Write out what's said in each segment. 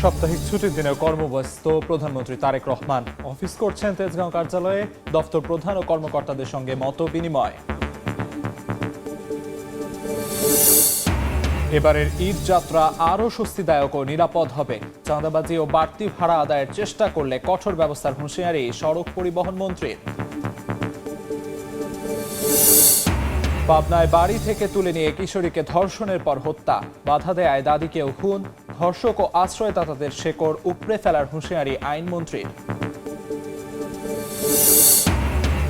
সাপ্তাহিক ছুটির দিনে কর্মব্যস্ত প্রধানমন্ত্রী তারেক রহমান অফিস করছেন তেজগাঁও কার্যালয়ে। দপ্তর প্রধান ও কর্মকর্তাদের সঙ্গে মত বিনিময়। এবারের ঈদ যাত্রা আরও স্বস্তিদায়ক ও নিরাপদ হবে। চাঁদাবাজি ও বাড়তি ভাড়া আদায়ের চেষ্টা করলে কঠোর ব্যবস্থার হুঁশিয়ারি সড়ক পরিবহন মন্ত্রীর। পাবনায় বাড়ি থেকে তুলে নিয়ে কিশোরীকে ধর্ষণের পর হত্যা, বাধা দেয় দাদিকেও খুন, ধর্ষক ও আশ্রয়দাতাদের শেকড় উপড়ে ফেলার হুঁশিয়ারি আইনমন্ত্রীর।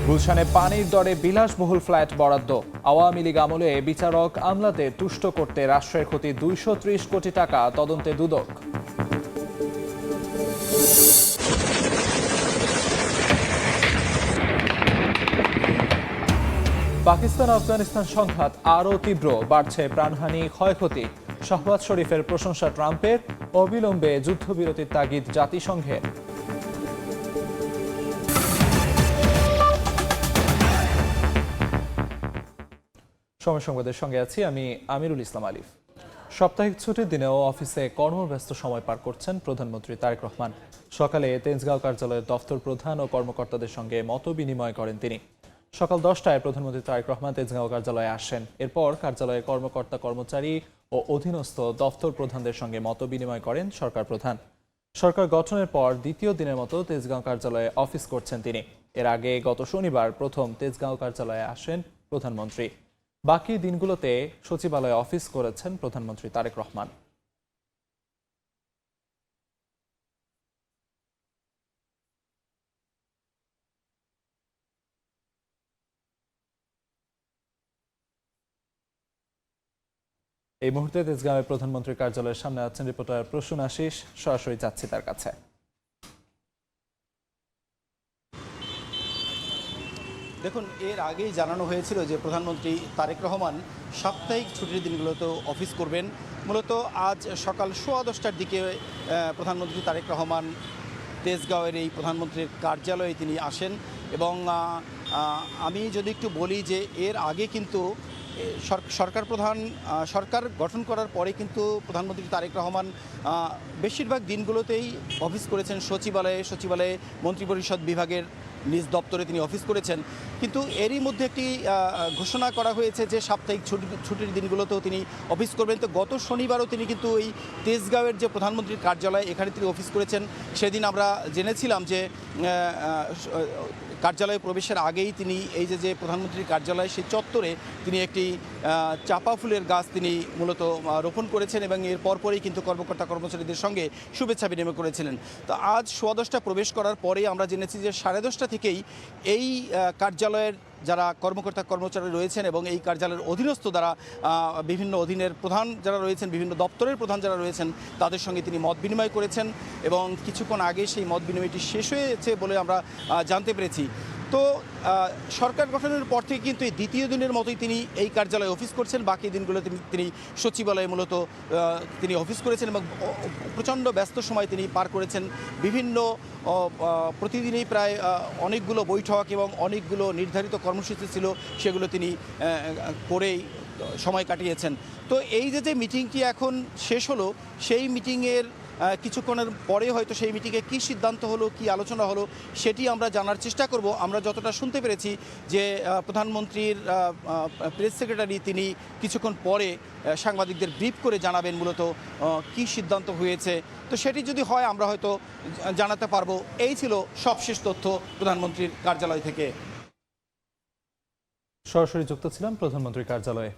গুলশানে পানির দরে বিলাসবহুল ফ্ল্যাট বরাদ্দ, আওয়ামী লীগ আমলে বিচারক আমলাদের তুষ্ট করতে রাষ্ট্রের ক্ষতি 230 কোটি টাকা, তদন্তে দুদক। পাকিস্তান আফগানিস্তান সংঘাত আরও তীব্র, বাড়ছে প্রাণহানি, ক্ষয়ক্ষতি। শাহবাজ শরীফের প্রশংসা ট্রাম্পের, অবিলম্বে যুদ্ধবিরতির তাগিদ জাতিসংঘের। সময় সংবাদের সঙ্গে আছি আমি আমিরুল ইসলাম আলিফ। সাপ্তাহিক ছুটির দিনেও অফিসে কর্মব্যস্ত সময় পার করছেন প্রধানমন্ত্রী তারেক রহমান। সকালে তেজগাঁও কার্যালয়ের দফতর প্রধান ও কর্মকর্তাদের সঙ্গে মত বিনিময় করেন তিনি। সকাল 10টায় প্রধানমন্ত্রী তারেক রহমান তেজগাঁও কার্যালয়ে আসেন। এরপর কার্যালয়ের কর্মকর্তা কর্মচারী ও অধীনস্থ দফতর প্রধানদের সঙ্গে মত বিনিময় করেন সরকার প্রধান। সরকার গঠনের পর দ্বিতীয় দিনের মতো তেজগাঁও কার্যালয়ে অফিস করছেন তিনি। এর আগে গত শনিবার প্রথম তেজগাঁও কার্যালয়ে আসেন প্রধানমন্ত্রী। বাকি দিনগুলোতে সচিবালয়ে অফিস করেছেন প্রধানমন্ত্রী তারেক রহমান। এই মুহূর্তে তেজগাঁওয়ে প্রধানমন্ত্রীর কার্যালয়ের সামনে আছেন রিপোর্টার প্রসূন আশিস। সরাসরি যাচ্ছি তার কাছে। দেখুন, এর আগেই জানানো হয়েছিল যে প্রধানমন্ত্রী তারেক রহমান সাপ্তাহিক ছুটির দিনগুলোতেও অফিস করবেন। মূলত আজ সকাল 10:15টার দিকে প্রধানমন্ত্রী তারেক রহমান তেজগাঁওয়ের এই প্রধানমন্ত্রীর কার্যালয়ে তিনি আসেন। এবং আমি যদি একটু বলি যে এর আগে কিন্তু সরকার গঠন করার পরে কিন্তু প্রধানমন্ত্রী তারেক রহমান বেশিরভাগ দিনগুলোতেই অফিস করেছেন সচিবালয়ে মন্ত্রিপরিষদ বিভাগের নিজ দপ্তরে তিনি অফিস করেছেন। কিন্তু এরই মধ্যে একটি ঘোষণা করা হয়েছে যে সাপ্তাহিক ছুটির দিনগুলোতেও তিনি অফিস করবেন। তো গত শনিবারও তিনি কিন্তু এই তেজগাঁওয়ের যে প্রধানমন্ত্রীর কার্যালয়, এখানে তিনি অফিস করেছেন। সেদিন আমরা জেনেছিলাম যে কার্যালয়ে প্রবেশের আগেই তিনি এই যে প্রধানমন্ত্রীর কার্যালয়, সেই চত্বরে তিনি একটি চাপা ফুলের গাছ তিনি মূলত রোপণ করেছেন এবং এর পরপরই কিন্তু কর্মকর্তা কর্মচারীদের সঙ্গে শুভেচ্ছা বিনিময় করেছিলেন। তো আজ 10:15 প্রবেশ করার পরেই আমরা জেনেছি যে 10:30 থেকেই এই কার্যালয়ের যারা কর্মকর্তা কর্মচারী রয়েছেন এবং এই কার্যালয়ের অধীনস্থ যারা বিভিন্ন অধীনের প্রধান যারা রয়েছেন, বিভিন্ন দপ্তরের প্রধান যারা রয়েছেন, তাদের সঙ্গে তিনি মত বিনিময় করেছেন এবং কিছুক্ষণ আগে সেই মত বিনিময়টি শেষ হয়েছে বলে আমরা জানতে পেরেছি। তো সরকার গঠনের পর থেকে কিন্তু এই দ্বিতীয় দিনের মতোই তিনি এই কার্যালয়ে অফিস করছেন। বাকি দিনগুলো তিনি সচিবালয়ে মূলত তিনি অফিস করেছেন এবং প্রচণ্ড ব্যস্ত সময় তিনি পার করেছেন। বিভিন্ন প্রতিদিনই প্রায় অনেকগুলো বৈঠক এবং অনেকগুলো নির্ধারিত কর্মসূচি ছিল, সেগুলো তিনি করেই সময় কাটিয়েছেন। তো এই যে মিটিংটি এখন শেষ হলো, সেই মিটিংয়ের কিছুক্ষণের পরে হয়তো সেই মিটিংয়ে কী সিদ্ধান্ত হলো, কী আলোচনা হলো, সেটি আমরা জানার চেষ্টা করব। আমরা যতটা শুনতে পেরেছি যে প্রধানমন্ত্রীর প্রেস সেক্রেটারি তিনি কিছুক্ষণ পরে সাংবাদিকদের ব্রিফ করে জানাবেন মূলত কী সিদ্ধান্ত হয়েছে। তো সেটি যদি হয় আমরা হয়তো জানাতে পারবো। এই ছিল সবশেষ তথ্য প্রধানমন্ত্রীর কার্যালয় থেকে। সরাসরি যুক্ত ছিলাম প্রধানমন্ত্রীর কার্যালয়ে।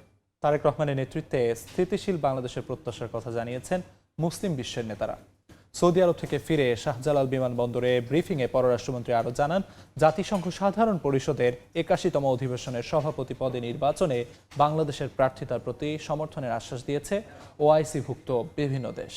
তারেক রহমানের নেতৃত্বে স্থিতিশীল বাংলাদেশের প্রত্যাশার কথা জানিয়েছেন মুসলিম বিশ্বের নেতারা। সৌদি আরব থেকে ফিরে শাহজালাল বিমানবন্দরে ব্রিফিংয়ে পররাষ্ট্রমন্ত্রী আরও জানান, জাতিসংঘ সাধারণ পরিষদের 81তম অধিবেশনের সভাপতি পদে নির্বাচনে বাংলাদেশের প্রার্থিতার প্রতি সমর্থনের আশ্বাস দিয়েছে ওআইসিভুক্ত বিভিন্ন দেশ।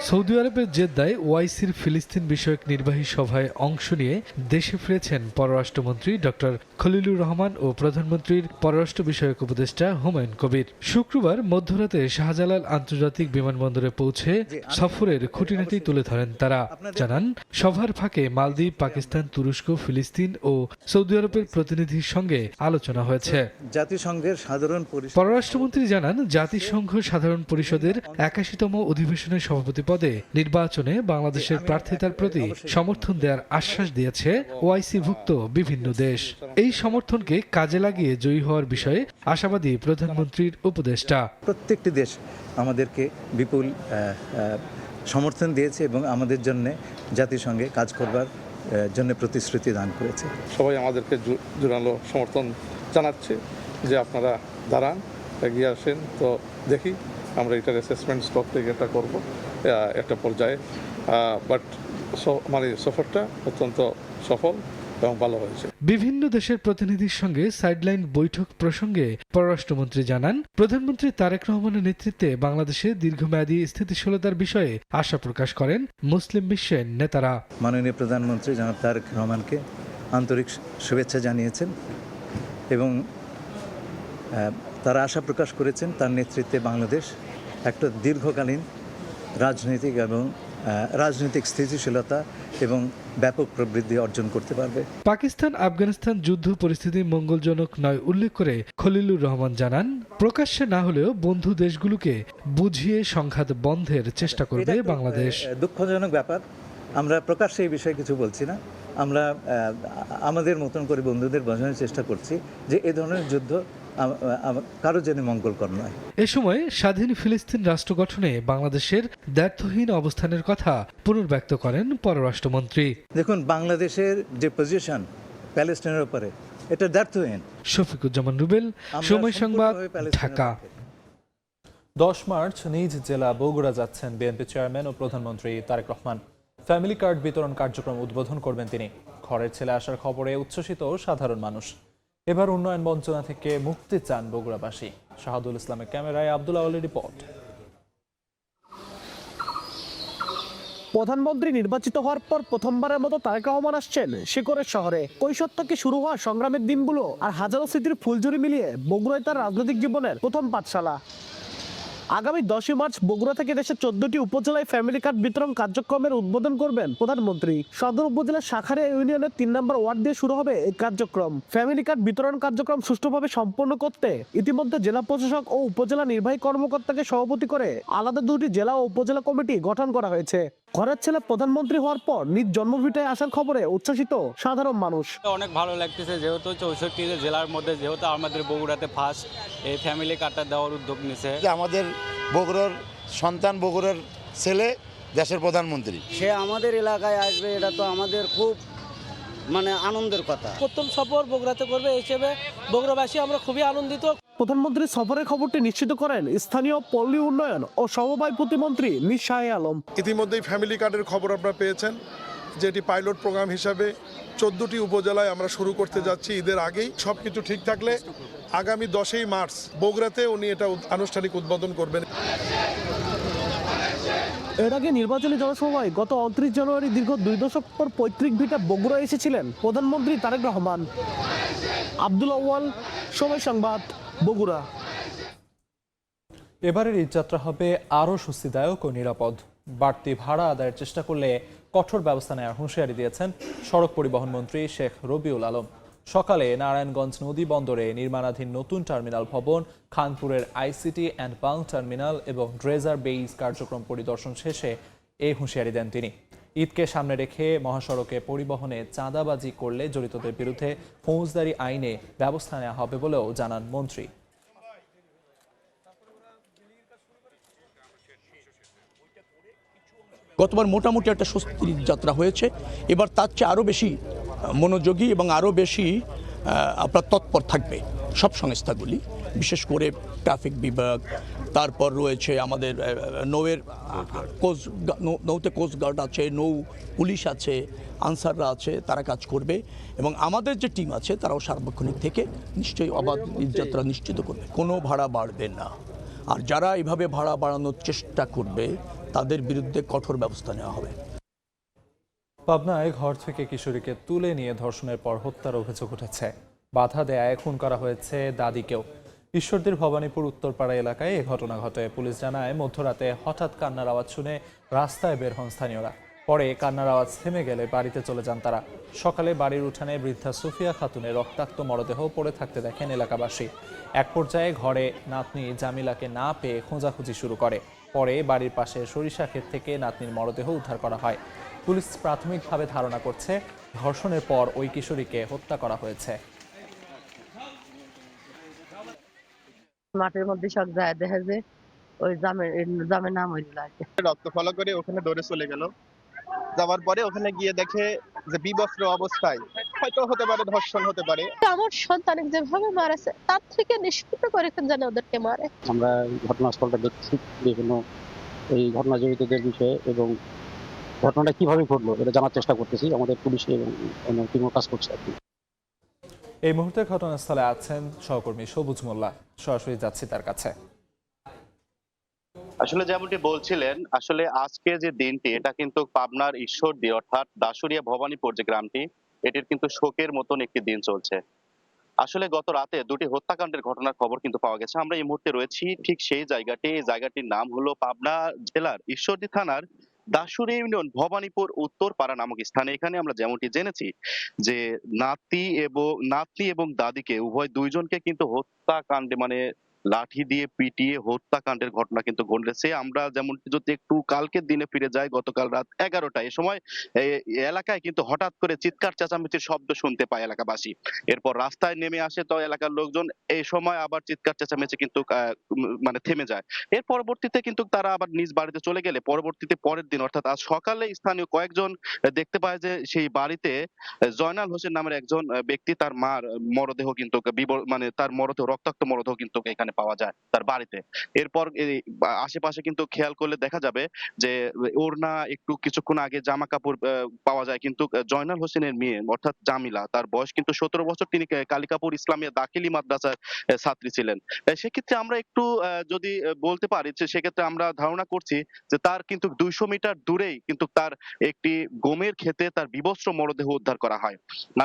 সৌদি আরবের জেদ্দায় ওআইসির ফিলিস্তিন বিষয়ক নির্বাহী সভায় অংশ নিয়ে দেশে ফিরেছেন পররাষ্ট্রমন্ত্রী ডক্টর খলিলুর রহমান ও প্রধানমন্ত্রীর পররাষ্ট্র বিষয়ক উপদেষ্টা হুমায়ুন কবির। শুক্রবার মধ্যরাতে শাহজালাল আন্তর্জাতিক বিমানবন্দরে পৌঁছে সফরের খুঁটিনাটি তুলে ধরেন তারা। জানান, সভার ফাঁকে মালদ্বীপ, পাকিস্তান, তুরস্ক, ফিলিস্তিন ও সৌদি আরবের প্রতিনিধির সঙ্গে আলোচনা হয়েছে। জাতিসংঘের সাধারণ পরিষদ পররাষ্ট্রমন্ত্রী জানান, জাতিসংঘ সাধারণ পরিষদের ৮১তম অধিবেশনের সভাপতি পদে নির্বাচনে বাংলাদেশের প্রার্থিতার প্রতি সমর্থন দেওয়ার আশ্বাস দিয়েছে ওআইসিভুক্ত বিভিন্ন দেশ। এই সমর্থনকে কাজে লাগিয়ে জয়ী হওয়ার বিষয়ে আশাবাদী প্রধানমন্ত্রীর উপদেষ্টা। প্রত্যেকটি দেশ আমাদেরকে বিপুল সমর্থন দিয়েছে এবং আমাদের জন্য জাতিসংঘে কাজ করবার জন্য প্রতিশ্রুতি দান করেছে। সবাই আমাদেরকে জোরালো সমর্থন জানাচ্ছে যে আপনারা দাঁড়ান, এগিয়ে আসেন। তো দেখি আমরা এটার অ্যাসেসমেন্ট স্টক থেকে এটা করবো একটা পর্যায়ে। বাট মানে সফরটা অত্যন্ত সফল এবং ভালো হয়েছে। বিভিন্ন দেশের প্রতিনিধির সঙ্গে সাইডলাইন বৈঠক প্রসঙ্গে পররাষ্ট্রমন্ত্রী জানান, প্রধানমন্ত্রী তারেক রহমানের নেতৃত্বে বাংলাদেশে দীর্ঘমেয়াদী স্থিতিশীলতার বিষয়ে আশা প্রকাশ করেন মুসলিম বিশ্বের নেতারা। মাননীয় প্রধানমন্ত্রী জনাব তারেক রহমানকে আন্তরিক শুভেচ্ছা জানিয়েছেন এবং তারা আশা প্রকাশ করেছেন তার নেতৃত্বে বাংলাদেশ একটা দীর্ঘকালীন রাজনৈতিক স্থিতিশীলতা এবং ব্যাপক প্রবৃদ্ধি অর্জন করতে পারবে। পাকিস্তান আফগানিস্তান যুদ্ধ পরিস্থিতি মঙ্গলজনক নয় উল্লেখ করে খলিলুর রহমান জানান, প্রকাশ্যে না হলেও বন্ধু দেশগুলোকে বুঝিয়ে সংঘাত বন্ধের চেষ্টা করবে বাংলাদেশ। দুঃখজনক ব্যাপার, আমরা প্রকাশ্যে এই বিষয়ে কিছু বলছি না। আমরা আমাদের মতন করে বন্ধুদের বোঝানোর চেষ্টা করছি যে এ ধরনের যুদ্ধ কারো জন্য মঙ্গলকর নয়। এ সময় স্বাধীন ফিলিস্তিন রাষ্ট্র গঠনে বাংলাদেশের দ্ব্যর্থহীন অবস্থানের কথা পুনর্ব্যক্ত করেন পররাষ্ট্রমন্ত্রী। দেখুন, বাংলাদেশের যে পজিশন প্যালেস্টাইনের উপরে, এটা দ্ব্যর্থহীন। শফিকুজ্জামান রুবেল, সময় সংবাদ, ঢাকা। 10 মার্চ নিজ জেলা বগুড়া যাচ্ছেন বিএনপি চেয়ারম্যান ও প্রধানমন্ত্রী তারেক রহমান। ফ্যামিলি কার্ড বিতরণ কার্যক্রম উদ্বোধন করবেন তিনি। ঘরের ছেলে আসার খবরে উচ্ছ্বসিত সাধারণ মানুষ। এবার উন্নয়ন বঞ্চনা থেকে মুক্তি চান বগুড়াবাসী। শাহাদুল ইসলামের ক্যামেরায় আব্দুল আওয়ালের রিপোর্ট। প্রধানমন্ত্রী নির্বাচিত হওয়ার পর প্রথমবারের মতো তারেক রহমান আসছেন শিকরের শহরে। কৈশোর থেকে শুরু হওয়া সংগ্রামের দিনগুলো আর হাজারো স্মৃতির ফুলঝুরি মিলিয়ে বগুড়ায় তার রাজনৈতিক জীবনের প্রথম পাঠশালা। আগামী 10 মার্চ বগুড়া থেকে দেশের 14টি উপজেলায় ফ্যামিলি কার্ড বিতরণ কার্যক্রমের উদ্বোধন করবেন প্রধানমন্ত্রী। সদর উপজেলার শাখারিয়া ইউনিয়নের 3 নম্বর ওয়ার্ড দিয়ে শুরু হবে এই কার্যক্রম। ফ্যামিলি কার্ড বিতরণ কার্যক্রম সুষ্ঠুভাবে সম্পন্ন করতে ইতিমধ্যে জেলা প্রশাসক ও উপজেলা নির্বাহী কর্মকর্তাকে সভাপতি করে আলাদা 2টি জেলা ও উপজেলা কমিটি গঠন করা হয়েছে। ঘরের ছেলে প্রধানমন্ত্রী হওয়ার পর নিজ জন্মভিটায় আসার খবরে উচ্ছ্বসিত সাধারণ মানুষ। অনেক ভালো লাগতেছে, যেহেতু 64 জেলার মধ্যে যেহেতু আমাদের বগুড়াতে ফার্স্ট এই ফ্যামিলি কার্ডটা দেওয়ার উদ্যোগ নিছে। আমাদের বগুড়ার সন্তান, বগুড়ার ছেলে দেশের প্রধানমন্ত্রী, সে আমাদের এলাকায় আসবে, এটা তো আমাদের খুব আনন্দের কথা। প্রথম সফর বগুড়াতে করবে এই হিসেবে বগুড়াবাসী আমরা খুবই আনন্দিত। প্রধানমন্ত্রীর সফরের খবরটি নিশ্চিত করেন স্থানীয় পল্লী উন্নয়ন ও সমবায় প্রতিমন্ত্রী মীর শাহে আলম। ইতিমধ্যেই ফ্যামিলি কার্ডের খবর আপনারা পেয়েছেন, যেটি পাইলট প্রোগ্রাম হিসাবে 14টি উপজেলায় আমরা শুরু করতে যাচ্ছি ঈদের আগেই। সবকিছু ঠিক থাকলে আগামী 10 মার্চ বগুড়াতে উনি এটা আনুষ্ঠানিক উদ্বোধন করবেন। এর আগে নির্বাচনী জনসভায় গত 29 জানুয়ারি দীর্ঘ 2 দশক পর পৈতৃক ভিটা বগুড়া এসেছিলেন প্রধানমন্ত্রী তারেক রহমান। আব্দুল আউয়াল, সময় সংবাদ, বগুড়া। এবারের ঈদযাত্রা হবে আরও স্বস্তিদায়ক ও নিরাপদ। বাড়তি ভাড়া আদায়ের চেষ্টা করলে কঠোর ব্যবস্থা নেওয়ার হুঁশিয়ারি দিয়েছেন সড়ক পরিবহন মন্ত্রী শেখ রবিউল আলম। সকালে নারায়ণগঞ্জ নদী বন্দরে নির্মাণাধীন নতুন টার্মিনাল ভবন, খানপুরের আইসিটি অ্যান্ড বাল্ক টার্মিনাল এবং ড্রেজার বেইজ কার্যক্রম পরিদর্শন শেষে এই হুঁশিয়ারি দেন তিনি। ঈদকে সামনে রেখে মহাসড়কে পরিবহনে চাঁদাবাজি করলে জড়িতদের বিরুদ্ধে ফৌজদারি আইনে ব্যবস্থা নেওয়া হবে বলেও জানান মন্ত্রী। গতবার মোটামুটি একটা স্বস্তির যাত্রা হয়েছে, এবার তার চেয়ে আরও বেশি মনোযোগী এবং আরও বেশি আপনার তৎপর থাকবে সব সংস্থাগুলি, বিশেষ করে ট্রাফিক বিভাগ, তারপর রয়েছে আমাদের নৌতে কোস্টগার্ড আছে, নৌ পুলিশ আছে, আনসাররা আছে, তারা কাজ করবে এবং আমাদের যে টিম আছে তারাও সার্বক্ষণিক থেকে নিশ্চয়ই অবাধ যাত্রা নিশ্চিত করবে। কোনো ভাড়া বাড়বে না, আর যারা এভাবে ভাড়া বাড়ানোর চেষ্টা করবে তাদের বিরুদ্ধে কঠোর ব্যবস্থা নেওয়া হবে। পাবনায় ঘর থেকে কিশোরীকে তুলে নিয়ে ধর্ষণের পর হত্যার অভিযোগ উঠেছে। বাধা দেয়ায় খুন করা হয়েছে দাদিকেও। ঈশ্বরদীর ভবানীপুর উত্তরপাড়া এলাকায় এ ঘটনা ঘটে। পুলিশ জানায় মধ্যরাতে হঠাৎ কান্নার আওয়াজ শুনে রাস্তায় বের হন স্থানীয়রা। পরে কান্নার আওয়াজ থেমে গেলে বাড়িতে চলে যান তারা। সকালে বাড়ির উঠানে বৃদ্ধা সুফিয়া খাতুনের রক্তাক্ত মরদেহ পড়ে থাকতে দেখেন এলাকাবাসী। এক পর্যায়ে ঘরে নাতনি জামিলাকে না পেয়ে খোঁজাখুঁজি শুরু করে। পরে বাড়ির পাশে সরিষা ক্ষেত থেকে নাতনির মরদেহ উদ্ধার করা হয়। পুলিশ প্রাথমিকভাবে ধারণা করছে ধর্ষণের পর ওই কিশোরীকে হত্যা করা হয়েছে। মাঠের মধ্যে সব যায় দেখা যে ওই জামের নাম হইল আর কি। রক্ত ফলো করে ওখানে দৌড়ে চলে গেল। যাওয়ার পরে ওখানে গিয়ে দেখে যে বিবস্ত্র অবস্থায়, হয়তো হতে পারে ধর্ষণ হতে পারে। আমার সন্তান যেভাবে মারেছে তার থেকে নিষ্পৃত করে জানে ওদেরকে মারে। আমরা ঘটনাস্থলটা দেখছি, বিভিন্ন এই ঘটনা জড়িতদের বিষয়ে এবং ঘটনাটা কিভাবে ঘটলো এটা জানার চেষ্টা করতেছি। আমাদের পুলিশ এবং অন্য টিমও কাজ করছে আর কি। এই মুহূর্তে ঘটনাস্থলে আছেন সহকর্মী সবুজ মোল্লা। সরাসরি যাচ্ছি তার কাছে। আসলে যেমনটি বলছিলেন, আসলে আজকে যে দিনটি এটা কিন্তু পাবনার ঈশ্বরদী অর্থাৎ দাসুরিয়া ভবানীপুর যে গ্রামটি, এটির কিন্তু শোকের মতন একটি দিন চলছে। আসলে গত রাতে দুটি হত্যাকাণ্ডের ঘটনার খবর কিন্তু পাওয়া গেছে। আমরা এই মুহূর্তে রয়েছি ঠিক সেই জায়গাটি। এই জায়গাটির নাম হলো পাবনা জেলার ঈশ্বরদী থানার দাসুরিয়া ইউনিয়ন ভবানীপুর উত্তরপাড়া নামক স্থানে। এখানে আমরা যেমনটি জেনেছি যে নাতনি এবং দাদিকে উভয় দুইজনকে কিন্তু হত্যাকাণ্ডে মানে লাঠি দিয়ে পিটিয়ে হত্যাকাণ্ডের ঘটনা কিন্তু ঘটেছে। আমরা যেমন যদি একটু কালকের দিনে ফিরে যাই, গতকাল রাত 11টায় এ সময় এলাকায় কিন্তু হঠাৎ করে চিৎকার চেঁচামেচির শব্দ শুনতে পায় এলাকাবাসী। এরপর রাস্তায় নেমে আসে তো এলাকার লোকজন। এই সময় আবার চিৎকার চেঁচামেচি কিন্তু মানে থেমে যায়। এর পরবর্তীতে কিন্তু তারা আবার নিজ বাড়িতে চলে গেলে পরবর্তীতে পরের দিন অর্থাৎ আজ সকালে স্থানীয় কয়েকজন দেখতে পায় যে সেই বাড়িতে জয়নাল হোসেন নামের একজন ব্যক্তি, তার মার মরদেহ কিন্তু মানে তার মরদেহ, রক্তাক্ত মরদেহ কিন্তু এখানে পাওয়া যায় তার বাড়িতে। এরপর আশেপাশে কিন্তু খেয়াল করলে দেখা যাবে যে ওড়না, একটু কিছুক্ষণ আগে জামা কাপড় পাওয়া যায় কিন্তু জয়নাল হোসেনের মেয়ে অর্থাৎ জামিলা, তার বয়স কিন্তু 17 বছর। তিনি কালিকাপুর ইসলামিয়া দাখিলি মাদ্রাসার ছাত্রী ছিলেন। সেক্ষেত্রে আমরা একটু যদি বলতে পারি যে সেক্ষেত্রে আমরা ধারণা করছি যে তার কিন্তু 200 মিটার দূরেই কিন্তু তার একটি গমের ক্ষেতে তার বিবস্ত্র মরদেহ উদ্ধার করা হয়।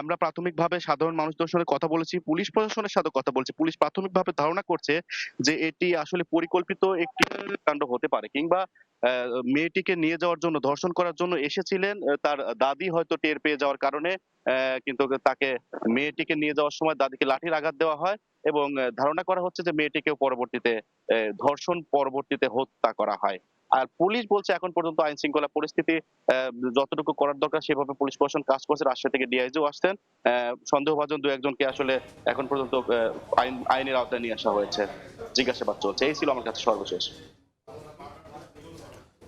আমরা প্রাথমিকভাবে সাধারণ মানুষদের সঙ্গে কথা বলেছি, পুলিশ প্রশাসনের সাথে কথা বলছি। পুলিশ প্রাথমিকভাবে ধারণা করছে যে এটি আসলে পরিকল্পিত একটি কাণ্ড হতে পারে, কিংবা মেয়েটিকে নিয়ে যাওয়ার জন্য, ধর্ষণ করার জন্য এসেছিলেন। তার দাদি হয়তো টের পেয়ে যাওয়ার কারণে কিন্তু তাকে, মেয়েটিকে নিয়ে যাওয়ার সময় দাদিকে লাঠির আঘাত দেওয়া হয় এবং ধারণা করা হচ্ছে যে মেয়েটিকেও পরবর্তীতে ধর্ষণ পরবর্তীতে হত্যা করা হয়। আর পুলিশ বলছে এখন পর্যন্ত আইন শৃঙ্খলা পরিস্থিতি যতটুকু করার দরকার সেভাবে পুলিশ প্রশাসন কাজ করছে। রাজশাহী থেকে ডিআইজিও আসছেন। সন্দেহভাজন দু একজনকে আসলে এখন পর্যন্ত আইনের আওতায় নিয়ে আসা হয়েছে, জিজ্ঞাসাবাদ চলছে। এই ছিল আমার কাছে সর্বশেষ।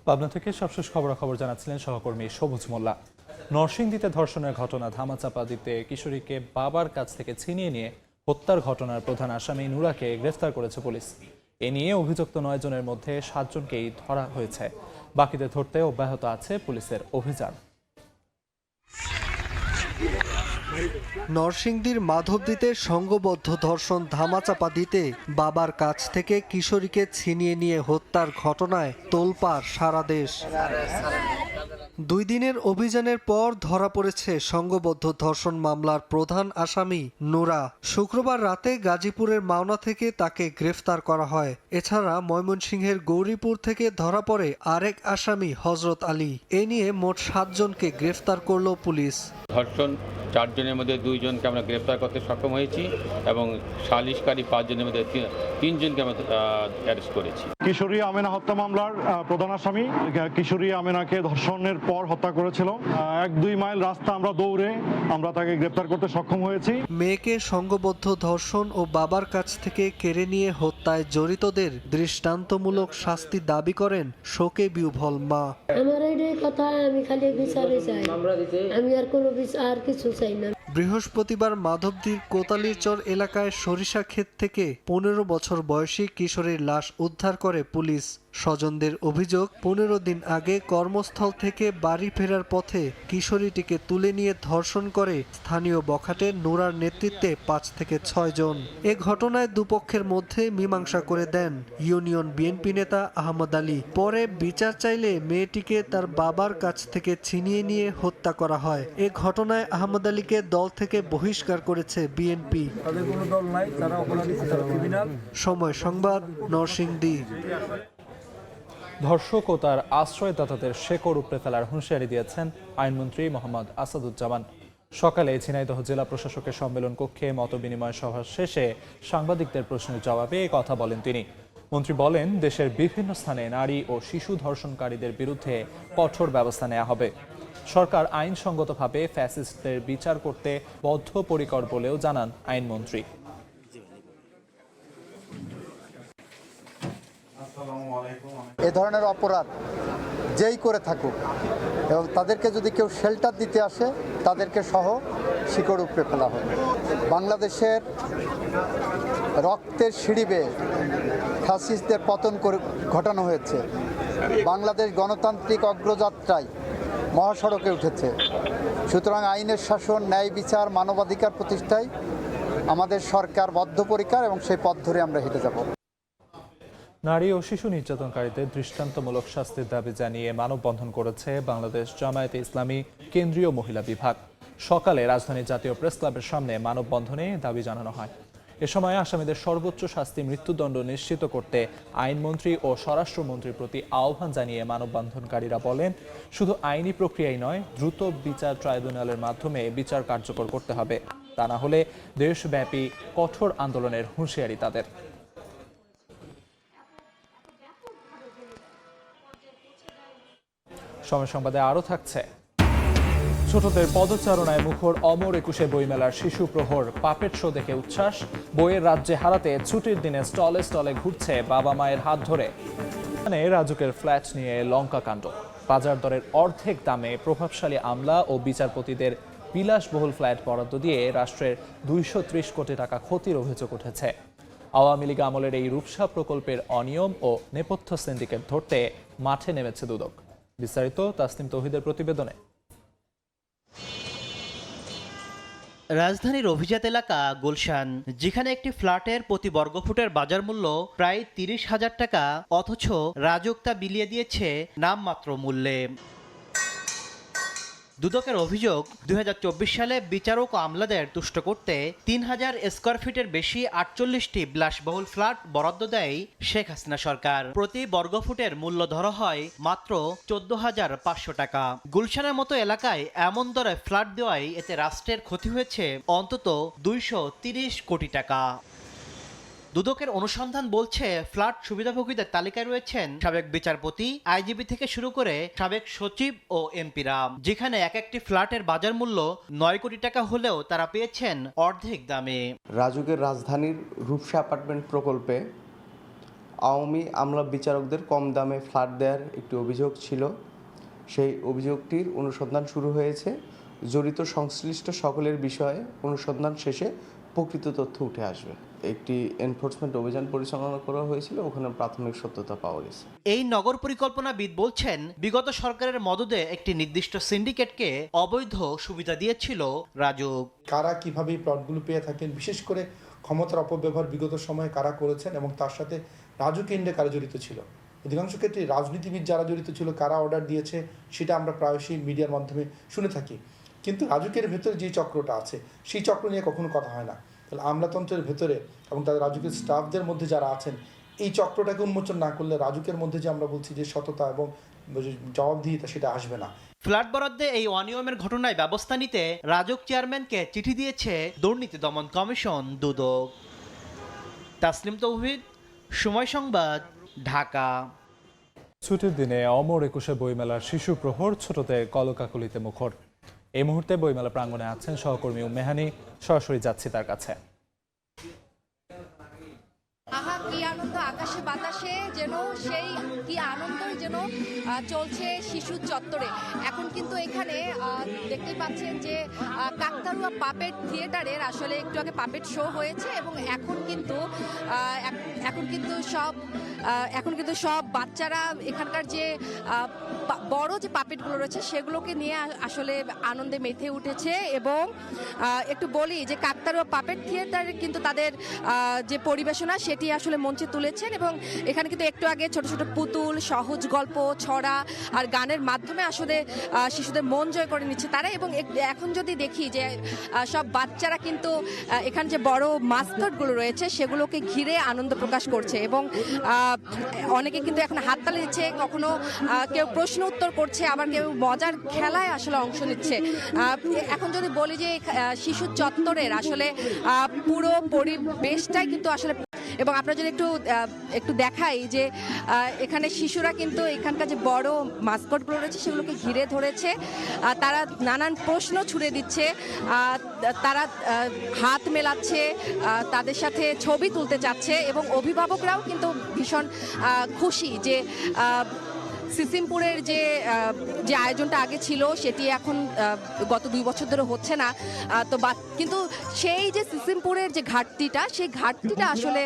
পাবনা থেকে সবশেষ খবরাখবর জানাচ্ছিলেন সহকর্মী সবুজ মোল্লা। নরসিংদীতে ধর্ষণের ঘটনা ধামাচাপা দিতে কিশোরীকে বাবার কাছ থেকে ছিনিয়ে নিয়ে হত্যার ঘটনার প্রধান আসামি নুরাকে গ্রেফতার করেছে পুলিশ। এ নিয়ে অভিযুক্ত 9 জনের মধ্যে 7 জনকেই ধরা হয়েছে। বাকিদের ধরতে অব্যাহত আছে পুলিশের অভিযান। নরসিংদীর মাধবদীতে সংঘবদ্ধ ধর্ষণ ধামাচাপা দিতে বাবার কাছ থেকে কিশোরীকে ছিনিয়ে নিয়ে হত্যার ঘটনায় তোলপাড় সারা দেশ। 2 দিনের অভিযানের পর ধরা পড়েছে সংঘবদ্ধ ধর্ষণ মামলার প্রধান আসামি নুরা। শুক্রবার রাতে গাজীপুরের মাওনা থেকে তাকে গ্রেফতার করা হয়। এছাড়া ময়মনসিংহের গৌরীপুর থেকে ধরা পড়ে আরেক আসামি হজরত আলী। এ নিয়ে মোট 7 জনকে গ্রেফতার করল পুলিশ। ধর্ষণ 4 জনের মধ্যে 2 জনকে আমরা গ্রেফতার করতে সক্ষম হয়েছি এবং সালিশকারী 5 জনের মধ্যে 3 জনকে আমরা অ্যারেস্ট করেছি। কিশোরী আমেনা হত্যা মামলার প্রধান আসামি কিশোরী আমেনাকে ধর্ষণের পর হত্যা করেছিল। 1-2 মাইল রাস্তা আমরা দৌড়ে আমরা তাকে গ্রেফতার করতে সক্ষম হয়েছি। মেয়েকে সংঘবদ্ধ ধর্ষণ ও বাবার কাছ থেকে কেড়ে নিয়ে হত্যায় জড়িতদের দৃষ্টান্তমূলক শাস্তি দাবি করেন শোকে বিহ্বল মা। আমার এই কথা, আমি খালি বিচারই চাই, আমি আর কোনো বিচার কিছু চাই না। বৃহস্পতিবার মাধবদীর কোতালিরচর এলাকায় সরিষা ক্ষেত থেকে 15 বছর বয়সী কিশোরীর লাশ উদ্ধার করে পুলিশ। স্বজনদের অভিযোগ 15 দিন আগে কর্মস্থল থেকে বাড়ি ফেরার পথে কিশোরীটিকে তুলে নিয়ে ধর্ষণ করে স্থানীয় বখাটে নোরার নেতৃত্বে 5 থেকে 6 জন। এ ঘটনায় দুপক্ষের মধ্যে মীমাংসা করে দেন ইউনিয়ন বিএনপি নেতা আহমদ আলী। পরে বিচার চাইলে মেয়েটিকে তার বাবার কাছ থেকে ছিনিয়ে নিয়ে হত্যা করা হয়। এ ঘটনায় আহমদ আলীকে দল থেকে বহিষ্কার করেছে বিএনপি। সময় সংবাদ, নরসিংদী। ধর্ষক ও তার আশ্রয়দাতাদের শেকড় উপড়ে ফেলার হুঁশিয়ারি দিয়েছেন আইনমন্ত্রী মোহাম্মদ আসাদুজ্জামান। সকালে ঝিনাইদহ জেলা প্রশাসকের সম্মেলন কক্ষে মতবিনিময় সভা শেষে সাংবাদিকদের প্রশ্নের জবাবে এ কথা বলেন তিনি। মন্ত্রী বলেন, দেশের বিভিন্ন স্থানে নারী ও শিশু ধর্ষণকারীদের বিরুদ্ধে কঠোর ব্যবস্থা নেওয়া হবে। সরকার আইনসঙ্গতভাবে ফ্যাসিস্টদের বিচার করতে বদ্ধপরিকর বলেও জানান আইনমন্ত্রী। এ ধরনের অপরাধ যেই করে থাকুক এবং তাদেরকে যদি কেউ শেল্টার দিতে আসে তাদেরকে সহ শিকড় উপড়ে ফেলা হবে। বাংলাদেশের রক্তের সিঁড়ি বেয়ে ফ্যাসিস্টদের পতন ঘটানো হয়েছে। বাংলাদেশ গণতান্ত্রিক অগ্রযাত্রায় মহাসড়কে উঠেছে। সুতরাং আইনের শাসন, ন্যায় বিচার, মানবাধিকার প্রতিষ্ঠায় আমাদের সরকার বদ্ধপরিকর এবং সেই পথ ধরে আমরা হেঁটে যাব। নারী ও শিশু নির্যাতনকারীদের দৃষ্টান্তমূলক শাস্তির দাবি জানিয়ে মানববন্ধন করেছে বাংলাদেশ জামায়াতে ইসলামী কেন্দ্রীয় মহিলা বিভাগ। সকালে রাজধানীর জাতীয় প্রেস ক্লাবের সামনে মানববন্ধনে দাবি জানানো হয়। এ সময় আসামিদের সর্বোচ্চ শাস্তি মৃত্যুদণ্ড নিশ্চিত করতে আইনমন্ত্রী ও স্বরাষ্ট্রমন্ত্রীর প্রতি আহ্বান জানিয়ে মানববন্ধনকারীরা বলেন, শুধু আইনি প্রক্রিয়াই নয়, দ্রুত বিচার ট্রাইব্যুনালের মাধ্যমে বিচার কার্যকর করতে হবে। তা না হলে দেশব্যাপী কঠোর আন্দোলনের হুঁশিয়ারি তাদের। সময় সংবাদে আরও থাকছে, ছোটদের পদচারণায় মুখর অমর একুশে বইমেলার শিশু প্রহর। পাপেট শো দেখে উচ্ছ্বাস, বইয়ের রাজ্যে হারাতে ছুটির দিনে স্টলে স্টলে ঘুরছে বাবা মায়ের হাত ধরে। এখানে রাজুকের ফ্ল্যাট নিয়ে লঙ্কা কাণ্ড। বাজার দরের অর্ধেক দামে প্রভাবশালী আমলা ও বিচারপতিদের বিলাসবহুল ফ্ল্যাট বরাদ্দ দিয়ে রাষ্ট্রের 230 কোটি টাকা ক্ষতির অভিযোগ উঠেছে। আওয়ামী লীগ আমলের এই রূপসা প্রকল্পের অনিয়ম ও নেপথ্য সিন্ডিকেট ধরতে মাঠে নেমেছে দুদক। বিস্তারিত তাসনিম তৌহিদের প্রতিবেদনে। রাজধানীর অভিজাত এলাকা গুলশান, যেখানে একটি ফ্ল্যাটের প্রতি বর্গফুটের বাজার মূল্য প্রায় 30,000 টাকা, অথচ রাজুক তা বিলিয়ে দিয়েছে নামমাত্র মূল্যে। দুদকের অভিযোগ, 2024 সালে বিচারক ও আমলাদের তুষ্ট করতে 3000 স্কয়ার ফিটের বেশি 48টি বিলাসবহুল ফ্ল্যাট বরাদ্দ দেয় শেখ হাসিনা সরকার। প্রতি বর্গফুটের মূল্য ধরা হয় মাত্র 14,500 টাকা। গুলশানের মতো এলাকায় এমন দরে ফ্ল্যাট দেওয়ায় এতে রাষ্ট্রের ক্ষতি হয়েছে অন্তত 230 কোটি টাকা। দুদকের অনুসন্ধান বলছে, ফ্ল্যাট সুবিধাভোগীদের তালিকায় রয়েছেন সাবেক বিচারপতি, আইজিপি থেকে শুরু করে সাবেক সচিব ও এমপিরা। যেখানে এক একটি ফ্ল্যাটের বাজার মূল্য 9 কোটি টাকা হলেও তারা পেয়েছেন অর্ধেক দামে। রাজুকের রাজধানীর রূপসা অ্যাপার্টমেন্ট প্রকল্পে আওয়ামী আমলা বিচারকদের কম দামে ফ্ল্যাট দেওয়ার একটি অভিযোগ ছিল। সেই অভিযোগটির অনুসন্ধান শুরু হয়েছে। জড়িত সংশ্লিষ্ট সকলের বিষয়ে অনুসন্ধান শেষে প্রকৃত তথ্য উঠে আসবে। একটি এনফোর্সমেন্ট অভিযান পরিচালনা করা হয়েছিল, ওখানে প্রাথমিক সত্যতা পাওয়া গেছে। এই নগর পরিকল্পনাবিদ বলছেন, বিগত সরকারের মদদে একটি নির্দিষ্ট সিন্ডিকেটকে অবৈধ সুবিধা দিয়েছিল রাজুক। কারা কিভাবে প্লটগুলো পেয়ে থাকেন, বিশেষ করে ক্ষমতার অপব্যবহার বিগত সময়ে কারা করেছেন এবং তার সাথে রাজুক কেন্দ্রে কারা জড়িত ছিল। অধিকাংশ ক্ষেত্রে রাজনীতিবিদ যারা জড়িত ছিল, কারা অর্ডার দিয়েছে, সেটা আমরা প্রায়শই মিডিয়ার মাধ্যমে শুনে থাকি। কিন্তু রাজুকের ভেতরে যে চক্রটা আছে, সেই চক্র নিয়ে কখনো কথা হয় না। তাহলে আমলাতন্ত্রের ভেতরে এবং তাদের রাজুকের স্টাফদের মধ্যে যারা আছেন, এই চক্রটাকে উন্মোচন না করলে রাজুকের মধ্যে যে আমরা বলছি যে সততা এবং জবাবদিহিতা, সেটা আসবে না। ফ্ল্যাট বরাদ্দে এই অনিয়মের ঘটনায় ব্যবস্থা নিতে রাজুক চেয়ারম্যানকে চিঠি দিয়েছে দুর্নীতি দমন কমিশন দুদক। তাসনিম তৌহিদ, সময় সংবাদ, ঢাকা। ছুটির দিনে অমর একুশে বইমেলার শিশু প্রহর ছোটদের কলকাকলিতে মুখর। এই মুহূর্তে বইমেলা প্রাঙ্গণে আছেন সহকর্মী মেহানি, সরাসরি যাচ্ছি তার কাছে। আহা কি আনন্দ, আকাশে বাতাসে যেন সেই কি আনন্দ যেন চলছে শিশু চত্বরে। এখন কিন্তু এখানে দেখতে পাচ্ছেন যে কাকতারুয়া পাপেট থিয়েটারের আসলে একটু আগে পাপেট শো হয়েছে এবং এখন কিন্তু সব এখন কিন্তু সব বাচ্চারা এখানকার যে বড় যে পাপেটগুলো রয়েছে সেগুলোকে নিয়ে আসলে আনন্দে মেতে উঠেছে। এবং একটু বলি যে কাকতাড়ুয়া পাপেট থিয়েটারে কিন্তু তাদের যে পরিবেশনা সেটি আসলে মঞ্চে তুলেছেন এবং এখানে কিন্তু একটু আগে ছোট ছোট পুতুল, সহজ গল্প, ছড়া আর গানের মাধ্যমে আসলে শিশুদের মন জয় করে নিচ্ছে তারা। এবং এখন যদি দেখি যে সব বাচ্চারা কিন্তু এখানে যে বড় মাস্কটগুলো রয়েছে সেগুলোকে ঘিরে আনন্দ প্রকাশ করছে এবং অনেকে কিন্তু এখন হাততালি দিচ্ছে, কখনো কেউ প্রশ্ন উত্তর করছে, আবার কেউ মজার খেলায় আসলে অংশ নিচ্ছে। এখন যদি বলি যে শিশু চত্বরের আসলে পুরো পরিবেশটাই কিন্তু আসলে, এবং আপনারা যদি একটু দেখাই যে এখানে শিশুরা কিন্তু এখানকার যে বড় মাস্কটগুলো রয়েছে সেগুলোকে ঘিরে ধরেছে, তারা নানান প্রশ্ন ছুড়ে দিচ্ছে, তারা হাত মেলাচ্ছে, তাদের সাথে ছবি তুলতে চাচ্ছে এবং অভিভাবকরাও কিন্তু ভীষণ খুশি যে সিসিমপুরের যে আয়োজনটা আগে ছিল সেটি এখন গত 2 বছর ধরে হচ্ছে না। তো কিন্তু সেই যে সিসিমপুরের যে ঘাটতিটা, সেই ঘাটতিটা আসলে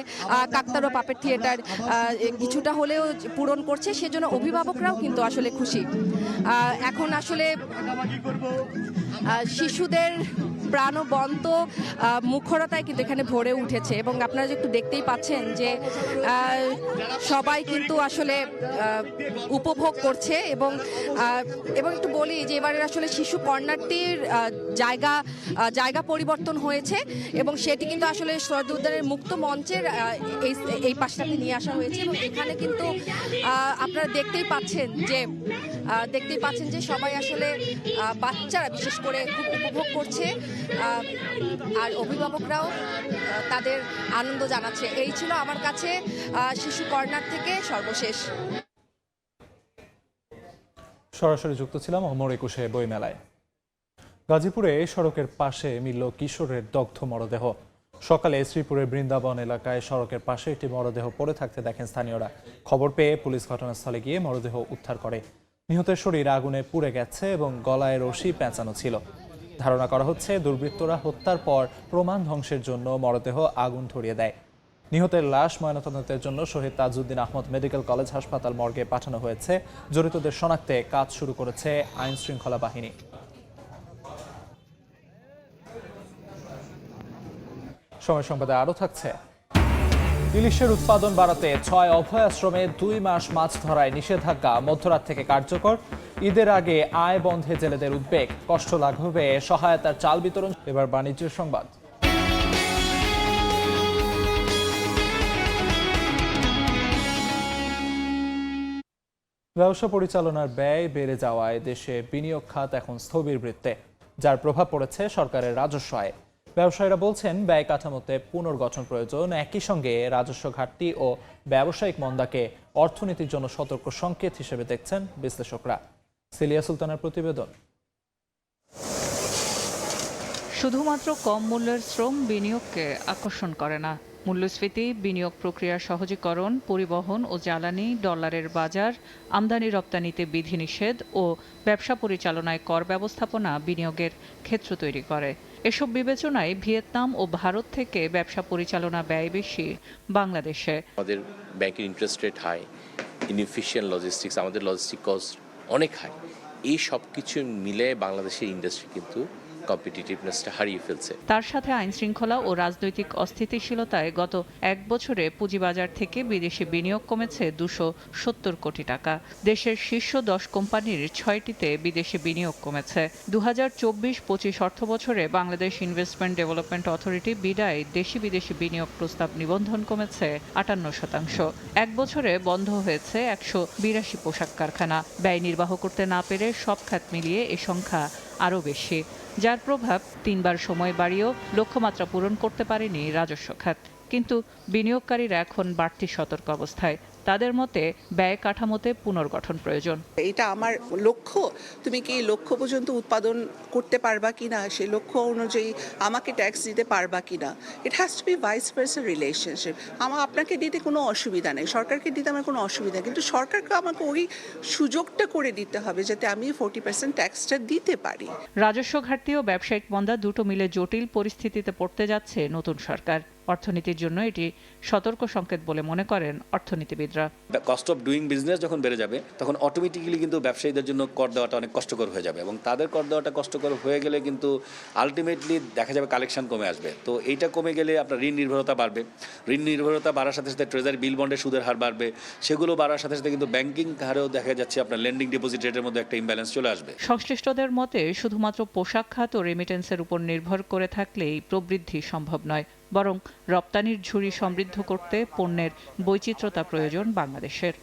কাকতাড়ুয়া পাপেট থিয়েটার কিছুটা হলেও পূরণ করছে, সেজন্য অভিভাবকরাও কিন্তু আসলে খুশি। এখন আসলে শিশুদের প্রাণবন্ত মুখরতায় কিন্তু এখানে ভরে উঠেছে এবং আপনারা একটু দেখতেই পাচ্ছেন যে সবাই কিন্তু আসলে উপভোগ করছে। এবং একটু বলি যে এবারের আসলে শিশু কর্নারটির জায়গা পরিবর্তন হয়েছে এবং সেটি কিন্তু আসলে শরৎ উদ্যানের মুক্ত মঞ্চের এই পাশটাতে নিয়ে আসা হয়েছে এবং এখানে কিন্তু আপনারা দেখতেই পাচ্ছেন যে সবাই আসলে বাচ্চারা বিশেষ করে খুব উপভোগ করছে আর অভিভাবকরাও তাদের আনন্দ জানাচ্ছে। এই ছিল আমার কাছে শিশু কর্নার থেকে সর্বশেষ। সরাসরি যুক্ত ছিলাম অমর 21 বইমেলায়। গাজীপুরে সড়কের পাশে মিলল কিশোরের দগ্ধ মরদেহ। সকালে শ্রীপুরের বৃন্দাবন এলাকায় সড়কের পাশে একটি মরদেহ পড়ে থাকতে দেখেন স্থানীয়রা। খবর পেয়ে পুলিশ ঘটনাস্থলে গিয়ে মরদেহ উদ্ধার করে। নিহতের শরীর আগুনে পুড়ে গেছে এবং গলায় রশি পেঁচানো ছিল। ধারণা করা হচ্ছে দুর্বৃত্তরা হত্যার পর প্রমাণ ধ্বংসের জন্য মরদেহ আগুন ধরিয়ে দেয়। নিহতের লাশ ময়নাতদন্তের জন্য শহীদ তাজউদ্দিন আহমদ মেডিকেল কলেজ হাসপাতাল মর্গে পাঠানো হয়েছে। জড়িতদের শনাক্তে কাজ শুরু করেছে আইন শৃঙ্খলা বাহিনী। সময় সংবাদে আরও থাকছে, ইলিশের উৎপাদন বাড়াতে 6 অভয় আশ্রমে 2 মাস মাছ ধরায় নিষেধাজ্ঞা মধ্যরাত থেকে কার্যকর। ঈদের আগে আয় বন্ধে জেলেদের উদ্বেগ, কষ্ট লাঘবে সহায়তার চাল বিতরণ। এবার বাণিজ্যের সংবাদ। ব্যবসা পরিচালনার ব্যয় বেড়ে যাওয়ায় দেশে বিনিয়োগ খাত এখন স্থবিরবৃত্তে, যার প্রভাব পড়েছে সরকারের রাজস্ব আয়ে। ব্যবসায়ীরা বলছেন ব্যয় কাঠামোতে পুনর্গঠন প্রয়োজন। একই সঙ্গে রাজস্ব ঘাটতি ও ব্যবসায়িক মন্দাকে অর্থনীতির জন্য সতর্ক সংকেত হিসেবে দেখছেন বিশ্লেষকরা। সিলিয়া সুলতানের প্রতিবেদন। শুধুমাত্র কম মূল্যের শ্রম বিনিয়োগকে আকর্ষণ করে না। মূল্যস্ফীতি, বিনিয়োগ প্রক্রিয়া সহজীকরণ, পরিবহন ও জ্বালানি, ডলারের বাজার, আমদানি রপ্তানিতে বিধিনিষেধ ও ব্যবসা পরিচালনায় কর ব্যবস্থাপনা বিনিয়োগের ক্ষেত্র তৈরি করে। এসব বিবেচনায় ভিয়েতনাম ও ভারত থেকে ব্যবসা পরিচালনা ব্যয় বেশি বাংলাদেশে। আমাদের ব্যাংকের interest rate high, inefficient logistics, আমাদের লজিস্টিক কস্ট অনেক হাই। এই সব কিছু মিলে বাংলাদেশের ইন্ডাস্ট্রি কিন্তু কম্পিটিটিভনেসটা হারিয়ে ফেলছে। তার সাথে আইন শৃঙ্খলা ও রাজনৈতিক অস্থিতিশীলতায় গত 1 বছরে পুঁজিবাজার থেকে বিদেশি বিনিয়োগ কমেছে 270 কোটি টাকা। দেশের শীর্ষ 10 কোম্পানির 6টিতে বিদেশি বিনিয়োগ কমেছে। 2024-25 অর্থ বছরে বাংলাদেশ ইনভেস্টমেন্ট ডেভেলপমেন্ট অথরিটি বিডায় দেশি বিদেশি বিনিয়োগ প্রস্তাব নিবন্ধন কমেছে 58%। 1 বছরে বন্ধ হয়েছে 182 পোশাক কারখানা। ব্যয় নির্বাহ করতে না পেরে সব খাত মিলিয়ে এ সংখ্যা আরও বেশি, যার প্রভাব 3 বার সময় বাড়িয়েও লক্ষ্যমাত্রা পূরণ করতে পারেনি রাজস্ব খাত। কিন্তু বিনিয়োগকারীরা এখন বাড়তি সতর্ক অবস্থায়। তাদের মতে ব্যয় কাঠামোতে পুনর্গঠন প্রয়োজন। এটা আমার লক্ষ্য, তুমি কি লক্ষ্য পর্যন্ত উৎপাদন করতে পারবা কিনা, সেই লক্ষ্য অনুযায়ী আমাকে ট্যাক্স দিতে পারবা কিনা। It has to be vice versa relationship. আপনাকে দিতে কোনো অসুবিধা নেই, সরকারকে দিতে আমার কোনো অসুবিধা, কিন্তু সরকারকে আমাকে ওই সুযোগটা করে দিতে হবে যাতে আমি 40% ট্যাক্সটা দিতে পারি। রাজস্ব ঘাটতি ও ব্যবসায়িক মন্দা দুটো মিলে জটিল পরিস্থিতিতে পড়তে যাচ্ছে নতুন সরকার। অর্থনীতির জন্য এটি সতর্ক সংকেত বলে মনে করেন অর্থনীতিবিদরা। কস্ট অফ ডুইং বিজনেস যখন বেড়ে যাবে তখন অটোমেটিক্যালি কিন্তু ব্যবসায়ীদের জন্য কর দেওয়াটা অনেক কষ্টকর হয়ে যাবে এবং তাদের কর দেওয়াটা কষ্টকর হয়ে গেলে কিন্তু আলটিমেটলি দেখা যাবে কালেকশন কমে আসবে। তো এইটা কমে গেলে আপনার ঋণ নির্ভরতা বাড়বে, ঋণ নির্ভরতা বাড়ার সাথে সাথে ট্রেজারি বিল বন্ডের সুদের হার বাড়বে, সেগুলো বাড়ার সাথে সাথে কিন্তু ব্যাংকিং হারেও দেখা যাচ্ছে আপনার লেন্ডিং ডিপোজিট রেটের মধ্যে একটা ইমব্যালেন্স চলে আসবে। সংশ্লিষ্টদের মতে শুধুমাত্র পোশাক খাত ও রেমিটেন্সের উপর নির্ভর করে থাকলেই প্রবৃদ্ধি সম্ভব নয়, বরং রপ্তানির ঝুড়ি সমৃদ্ধ করতে পণ্যের বৈচিত্র্যতা প্রয়োজন বাংলাদেশের।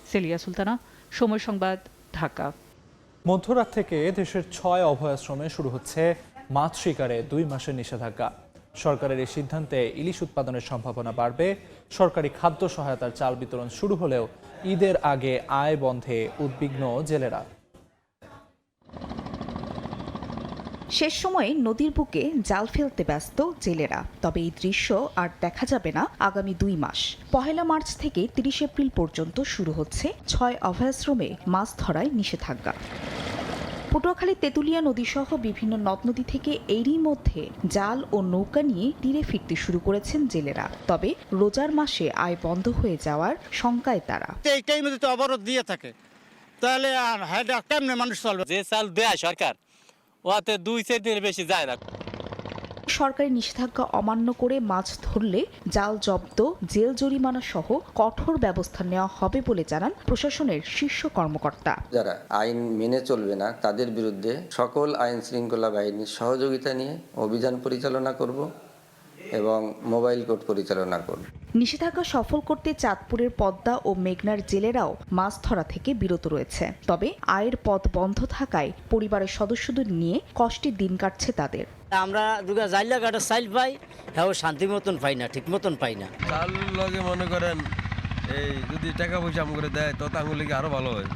সেলিয়া সুলতানা, সময় সংবাদ, ঢাকা। মধ্যরাত থেকে দেশের 6 অভয়াশ্রমে শুরু হচ্ছে মাছ শিকারে 2 মাসের নিষেধাজ্ঞা। সরকারের এই সিদ্ধান্তে ইলিশ উৎপাদনের সম্ভাবনা বাড়বে। সরকারি খাদ্য সহায়তার চাল বিতরণ শুরু হলেও ঈদের আগে আয় বন্ধে উদ্বিগ্ন জেলেরা। শেষ সময়ে নদীর বুকে জাল ফেলতে ব্যস্ত জেলেরা। তবে এই দৃশ্য আর দেখা যাবে না আগামী 2 মাস। 1 মার্চ থেকে 30 এপ্রিল পর্যন্ত শুরু হচ্ছে 6 অভয়াশ্রমে মাছ ধরায় নিষেধাজ্ঞা। পটুয়াখালী তেঁতুলিয়া নদীসহ বিভিন্ন নদ নদী থেকে এরই মধ্যে জাল ও নৌকা নিয়ে তীরে ফিরতে শুরু করেছেন জেলেরা। তবে রোজার মাসে আয় বন্ধ হয়ে যাওয়ার শঙ্কায় তারা। এই টাইমে তো অবরোধ দিয়ে থাকে, তাহলে কেমনে মানুষ চলবে? যে চাল দেয় সরকার ওতে 2-4 দিনের বেশি যায় না। সরকারি নিষেধাজ্ঞা অমান্য করে মাছ ধরলে জাল জব্দ, জেল জরিমানা সহ কঠোর ব্যবস্থা নেওয়া হবে বলে জানান প্রশাসনের শীর্ষ কর্মকর্তা। যারা আইন মেনে চলবে না তাদের বিরুদ্ধে সকল আইন শৃঙ্খলা বাহিনীর সহযোগিতা নিয়ে অভিযান পরিচালনা করব এবং মোবাইল কোর্ট পরিচালনা করব। নিষেধাজ্ঞা সফল করতে চাঁদপুরের পদ্মা ও মেঘনার জেলেরাও মাছ ধরা থেকে বিরত রয়েছে। তবে আয়ের পথ বন্ধ থাকায় পরিবারের সদস্যদের নিয়ে কষ্টে দিন কাটছে তাদের। আমরা দুগা জাইলা কাটা সাইল পাই, হ্যাঁ শান্তি মতন পাই না, ঠিক মতন পাই না। চাল লগে মনে করেন এই যদি টাকা পয়সা করে দেয় তো তাহলে কি আরো ভালো হয়।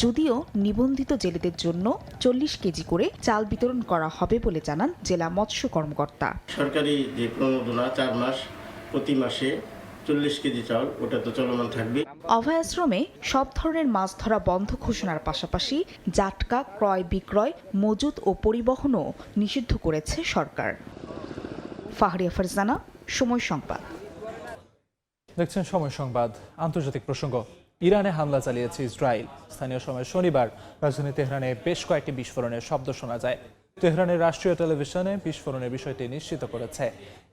যদিও নিবন্ধিত জেলেদের জন্য 40 কেজি করে চাল বিতরণ করা হবে বলে জানান জেলা মৎস্য কর্মকর্তা। সরকারি যে প্রণোদনা 4 মাস প্রতি মাসে 40 কেজি চাল ওটা তো চলমান থাকবে। অভয়াশ্রমে সব ধরনের মাছ ধরা বন্ধ ঘোষণার পাশাপাশি জাটকা ক্রয় বিক্রয়, মজুত ও পরিবহনও নিষিদ্ধ করেছে সরকার। ফাহরিয়া ফারজানা, সময় সংবাদ। দেখছেন সময় সংবাদ। আন্তর্জাতিক প্রসঙ্গ। ইরানে হামলা চালিয়েছে ইসরায়েল। স্থানীয় সময় শনিবার রাজধানী তেহরানে বেশ কয়েকটি বিস্ফোরণের শব্দ শোনা যায়। তেহরানের রাষ্ট্রীয় টেলিভিশনে বিস্ফোরণের বিষয়টি নিশ্চিত করেছে।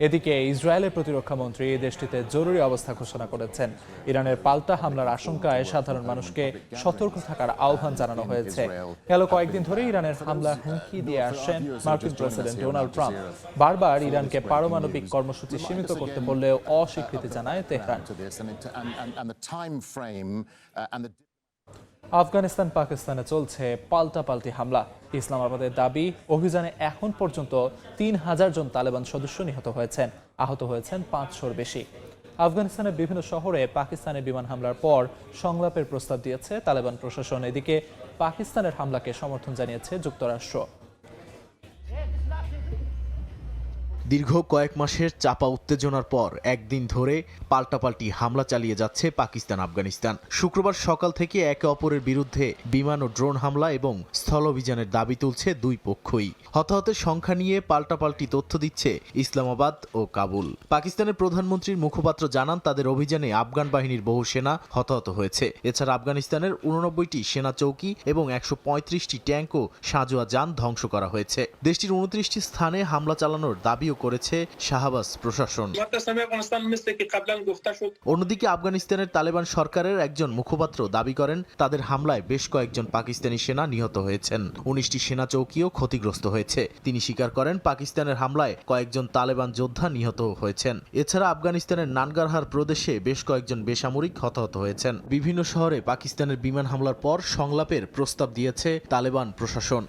এদিকে ইসরায়েলের প্রতিরক্ষা মন্ত্রী দেশটিতে জরুরি অবস্থা ঘোষণা করেছেন। ইরানের পাল্টা হামলার আশঙ্কায় সাধারণ মানুষকে সতর্ক থাকার আহ্বান জানানো হয়েছে। গেল কয়েকদিন ধরে ইরানের হামলার হুমকি দিয়ে আসছেন মার্কিন প্রেসিডেন্ট ডোনাল্ড ট্রাম্প। বারবার ইরানকে পারমাণবিক কর্মসূচি সীমিত করতে বললেও অস্বীকৃতি জানায় তেহরান। আফগানিস্তান পাকিস্তানে চলছে পাল্টাপাল্টি হামলা। ইসলামাবাদের দাবি, অভিযানে এখন পর্যন্ত 3000 জন তালেবান সদস্য নিহত হয়েছেন, আহত হয়েছেন 500-র বেশি। আফগানিস্তানের বিভিন্ন শহরে পাকিস্তানের বিমান হামলার পর সংলাপের প্রস্তাব দিয়েছে তালেবান প্রশাসন। এদিকে পাকিস্তানের হামলাকে সমর্থন জানিয়েছে যুক্তরাষ্ট্র। দীর্ঘ কয়েক মাসের চাপা উত্তেজনার পর একদিন ধরে পাল্টাপাল্টি হামলা চালিয়ে যাচ্ছে পাকিস্তান আফগানিস্তান। শুক্রবার সকাল থেকে একে অপরের বিরুদ্ধে বিমান ও ড্রোন হামলা এবং স্থল অভিযানের দাবি তুলছে দুই পক্ষই। হতাহতের সংখ্যা নিয়ে পাল্টাপাল্টি তথ্য দিচ্ছে ইসলামাবাদ ও কাবুল। পাকিস্তানের প্রধানমন্ত্রীর মুখপাত্র জানান তাদের অভিযানে আফগান বাহিনীর বহু সেনা হতাহত হয়েছে। এছাড়া আফগানিস্তানের 89টি সেনা চৌকি এবং 135টি ট্যাঙ্ক ও সাঁজোয়া যান ধ্বংস করা হয়েছে। দেশটির 29টি স্থানে হামলা চালানোর দাবিও করেছে শাহবাজ প্রশাসন। অন্যদিকে আফগানিস্তানের তালেবান সরকারের একজন মুখপাত্র দাবি করেন তাদের হামলায় বেশ কয়েকজন পাকিস্তানি সেনা নিহত হয়েছেন, 19টি সেনা চৌকিও ক্ষতিগ্রস্ত হয়েছে। তিনি স্বীকার করেন পাকিস্তানের হামলায় কয়েকজন তালেবান যোদ্ধা নিহত হয়েছেন। এছাড়া আফগানিস্তানের নানগারহার প্রদেশে বেশ কয়েকজন বেসামরিক হতাহত হয়েছেন। বিভিন্ন শহরে পাকিস্তানের বিমান হামলার পর সংলাপের প্রস্তাব দিয়েছে তালেবান প্রশাসন।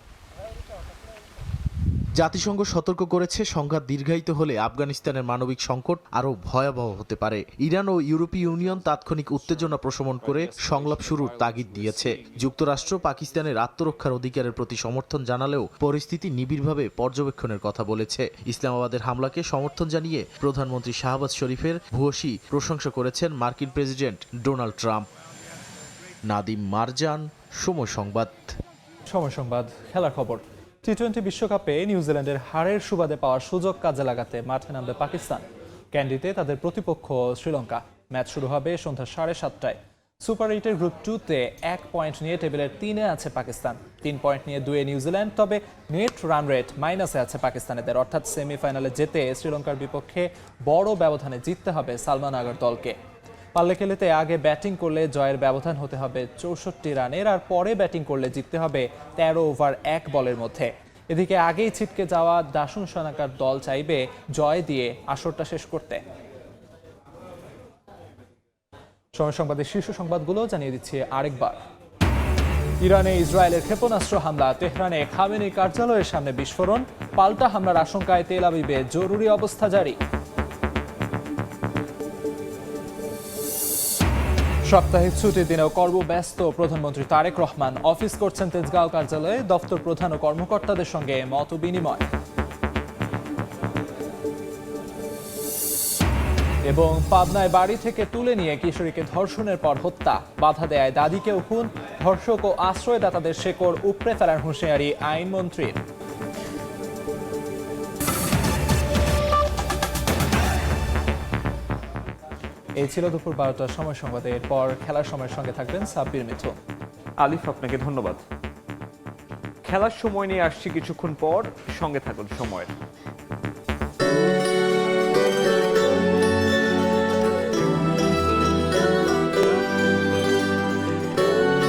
জাতিসংঘ সতর্ক করেছে সংঘাত দীর্ঘায়িত হলে আফগানিস্তানের মানবিক সংকট আরও ভয়াবহ হতে পারে। ইরান ও ইউরোপীয় ইউনিয়ন তাৎক্ষণিক উত্তেজনা প্রশমন করে সংলাপ শুরুর তাগিদ দিয়েছে। যুক্তরাষ্ট্র পাকিস্তানের আত্মরক্ষার অধিকারের প্রতি সমর্থন জানালেও পরিস্থিতি নিবিড়ভাবে পর্যবেক্ষণের কথা বলেছে। ইসলামাবাদের হামলাকে সমর্থন জানিয়ে প্রধানমন্ত্রী শাহবাজ শরীফের ভূয়সী প্রশংসা করেছেন মার্কিন president Donald Trump. Nadim Marjan, Somoy Sangbad. সময় সংবাদ। খেলার খবর। টি-20 বিশ্বকাপে নিউজিল্যান্ডের হারের সুবাদে পাওয়ার সুযোগ কাজে লাগাতে মাঠে নামবে পাকিস্তান। ক্যান্ডিতে তাদের প্রতিপক্ষ শ্রীলঙ্কা। ম্যাচ শুরু হবে সন্ধ্যা 7:30টায়। সুপার 8-এর গ্রুপ 2-তে 1 পয়েন্ট নিয়ে টেবিলের 3-এ আছে পাকিস্তান, 3 পয়েন্ট নিয়ে 2-এ নিউজিল্যান্ড। তবে নেট রান রেট মাইনাসে আছে পাকিস্তানিদের, অর্থাৎ সেমিফাইনালে যেতে শ্রীলঙ্কার বিপক্ষে বড় ব্যবধানে জিততে হবে সালমান আগার দলকে। পাল্লে খেলেতে আগে ব্যাটিং করলে জয়ের ব্যবধান হতে হবে 64 রানের, আর পরে ব্যাটিং করলে জিততে হবে 13 ওভার 1 বলের মধ্যে। এদিকে আগেই ছিটকে যাওয়া দাসুন সানাকার দল চাইবে জয় দিয়ে আসরটা শেষ করতে। সময় সংবাদের শীর্ষ সংবাদগুলো জানিয়ে দিচ্ছি আরেকবার। ইরানে ইসরায়েলের ক্ষেপণাস্ত্র হামলা, তেহরানে খামেনি কার্যালয়ের সামনে বিস্ফোরণ, পাল্টা হামলার আশঙ্কায় তেল আবিবে জরুরি অবস্থা জারি। সাপ্তাহিক ছুটির দিনেও কর্মব্যস্ত প্রধানমন্ত্রী তারেক রহমান। অফিস করছেন তেজগাঁও কার্যালয়ে, দপ্তর প্রধান ও কর্মকর্তাদের সঙ্গে মত বিনিময়। এবং পাবনায় বাড়ি থেকে তুলে নিয়ে কিশোরীকে ধর্ষণের পর হত্যা, বাধা দেয় দাদিকেও খুন, ধর্ষক ও আশ্রয়দাতাদের শেকড় উপড়ে ফেলার হুঁশিয়ারি আইনমন্ত্রীর। এই ছিল দুপুর 12টার সময় সংবাদে। এরপর খেলার সময়ের সঙ্গে থাকবেন সাব্বির মিথুন। আলিফ, আপনাকে ধন্যবাদ। খেলার সময় নিয়ে আসছি কিছুক্ষণ পর, সঙ্গে থাকুন সময়ের।